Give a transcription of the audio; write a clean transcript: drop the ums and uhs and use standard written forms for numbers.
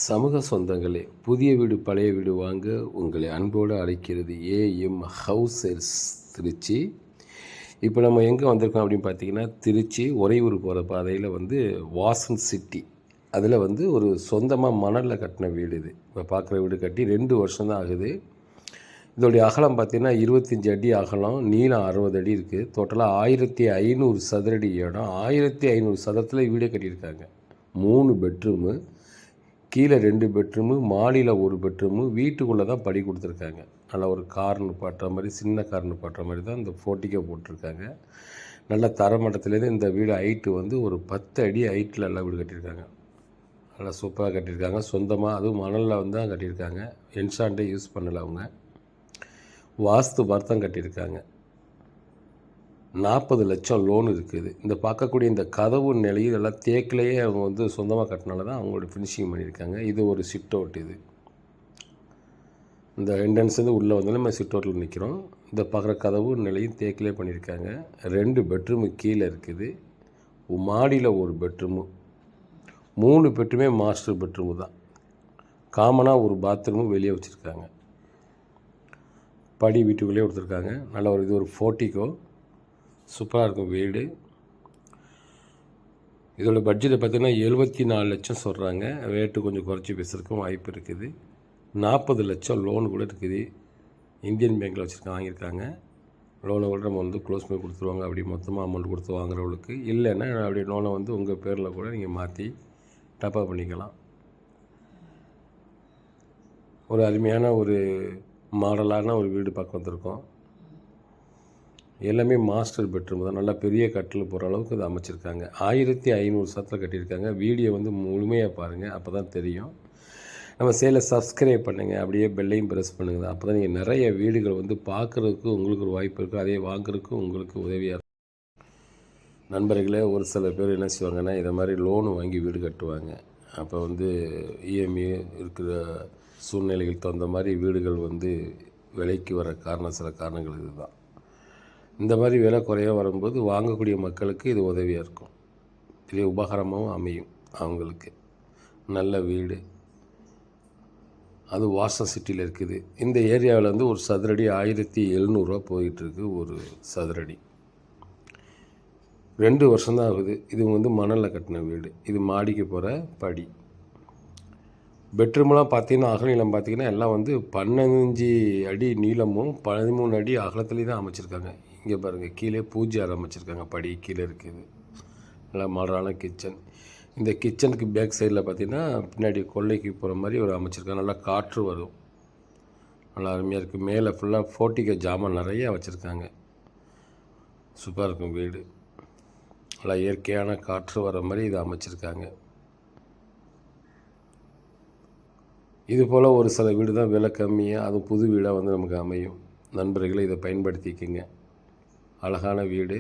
சமூக சொந்தங்களே, புதிய வீடு பழைய வீடு வாங்க உங்களை அன்போடு அழைக்கிறது ஏஎம் ஹவுஸ் சேல்ஸ் திருச்சி. இப்போ நம்ம எங்கே வந்திருக்கோம் அப்படின்னு பார்த்தீங்கன்னா, திருச்சி உறையூர் போகிற பாதையில் வாசன் சிட்டி, அதில் ஒரு சொந்தமாக மணலில் கட்டின வீடு. இது இப்போ பார்க்குற வீடு கட்டி 2 வருஷம் தான் ஆகுது. இதோடைய அகலம் பார்த்திங்கன்னா 25 அடி அகலம், நீளம் 60 அடி இருக்குது. டோட்டலாக 1500 சதுரடி இடம். 1500 சதுரத்தில் வீடே கட்டியிருக்காங்க. 3 பெட்ரூமு, கீழே 2 பெட்ரூமு, மாடியில் 1 பெட்ரூமு, வீட்டுக்குள்ளே தான் படி கொடுத்துருக்காங்க. நல்லா ஒரு கார் நிப்பாட்டுற மாதிரி, சின்ன கார் நிப்பாட்டுற மாதிரி தான் இந்த போர்ட்டிக்கோ போட்டிருக்காங்க. நல்ல தரமட்டத்துலேருந்து இந்த வீடு ஹைட்டு ஒரு 10 அடி ஹைட்டில் நல்லா வீடு கட்டியிருக்காங்க. நல்லா சூப்பராக கட்டியிருக்காங்க. சொந்தமாக அதுவும் மணலில் தான் கட்டியிருக்காங்க. என்சாண்டே யூஸ் பண்ணலை அவங்க. வாஸ்து பார்த்து கட்டியிருக்காங்க. 40 லட்சம் லோன் இருக்குது. இந்த பார்க்கக்கூடிய இந்த கதவு நிலையில் இதெல்லாம் தேக்கிலேயே அவங்க சொந்தமாக கட்டினால தான் அவங்களோட ஃபினிஷிங் பண்ணியிருக்காங்க. இது ஒரு சிட் அவுட். இது இந்த என்ட்ரன்ஸ்லேருந்து உள்ளே வந்தாலும் நம்ம சிட் அவுட்டில் நிற்கிறோம். இந்த பார்க்குற கதவு நிலையும் தேக்கிலே பண்ணியிருக்காங்க. 2 பெட்ரூமு கீழே இருக்குது. மாடியில் 1 பெட்ரூமு, 3 பெட்ரூமே மாஸ்டர் பெட்ரூமு தான். காமனாக ஒரு பாத்ரூமும் வெளியே வச்சுருக்காங்க. படி வீட்டுக்குள்ளேயே கொடுத்துருக்காங்க. நல்ல இது ஒரு போர்ட்டிக்கோ, சூப்பராக இருக்கும் வீடு. இதோட பட்ஜெட்டை பார்த்திங்கன்னா 74 லட்சம் சொல்கிறாங்க. ரேட்டு கொஞ்சம் குறைச்சி பேசுறதுக்கும் வாய்ப்பு இருக்குது. 40 லட்சம் லோன் கூட இருக்குது. இந்தியன் பேங்க்கில் வாங்கியிருக்காங்க. லோனை கூட நம்ம க்ளோஸ் பண்ணி கொடுத்துருவாங்க. அப்படி மொத்தமாக அமௌண்ட் கொடுத்து வாங்குறவங்களுக்கு. இல்லைன்னா அப்படி லோனை உங்கள் பேரில் கூட நீங்கள் மாற்றி டாப்அப் பண்ணிக்கலாம். ஒரு அருமையான ஒரு மாடலான ஒரு வீடு பார்க்க வந்திருக்கோம். எல்லாமே மாஸ்டர் பெட்ரூம் தான். நல்லா பெரிய கட்டில் போகிற அளவுக்கு இதை அமைச்சிருக்காங்க. 1500 சதத்தில் கட்டியிருக்காங்க. வீடியோ முழுமையாக பாருங்கள், அப்போ தான் தெரியும். நம்ம சேலை சப்ஸ்கிரைப் பண்ணுங்கள், அப்படியே பெல்லையும் ப்ரெஸ் பண்ணுங்கள். அப்போ தான் நீங்கள் நிறைய வீடுகள் பார்க்குறதுக்கு உங்களுக்கு ஒரு வாய்ப்பு இருக்குது. அதே வாங்குறதுக்கும் உங்களுக்கு உதவியாக இருக்கும். நண்பர்களே, ஒரு சில பேர் என்ன செய்வாங்கன்னா, இதை மாதிரி லோனு வாங்கி வீடு கட்டுவாங்க. அப்போ இஎம்ஐ இருக்கிற சூழ்நிலைகள் தகுந்த மாதிரி வீடுகள் விலைக்கு வர சில காரணங்கள் இதுதான். இந்த மாதிரி விலை குறையாக வரும்போது வாங்கக்கூடிய மக்களுக்கு இது உதவியாக இருக்கும். இதே உபகாரமாகவும் அமையும் அவங்களுக்கு. நல்ல வீடு, அது வாசன் சிட்டியில் இருக்குது. இந்த ஏரியாவில் ஒரு சதுரடி 1700 ரூபா போயிட்டுருக்கு. ஒரு சதுரடி 2 வருஷம்தான் ஆகுது. இது மணலில் கட்டின வீடு. இது மாடிக்கு போகிற படி. பெட்ரூம்லாம் பார்த்திங்கன்னா அகலம் பார்த்திங்கன்னா எல்லாம் 15 அடி நீளமும் 13 அடி அகலத்துலேயும் தான் அமைச்சிருக்காங்க. இங்கே பாருங்கள், கீழே பூஜை அறை அமைச்சிருக்காங்க. படி கீழே இருக்குது. நல்லா மாடலான கிச்சன். இந்த கிச்சனுக்கு பேக் சைடில் பார்த்திங்கன்னா பின்னாடி கொல்லைக்கு போகிற மாதிரி ஒரு அமைச்சிருக்காங்க. நல்லா காற்று வரும். நல்லா அருமையாக இருக்குது. மேலே ஃபுல்லாக போர்ட்டிக்கோ ஜாமான் நிறையா வச்சுருக்காங்க. சூப்பராக இருக்கும் வீடு. நல்லா இயற்கையான காற்று வர மாதிரி இதை அமைச்சிருக்காங்க. இது போல் ஒரு சில வீடு தான் விலை கம்மியாக, அது புது வீடாக நமக்கு அமையும். நண்பர்களை இதை பயன்படுத்திக்கங்க. அழகான வீடு.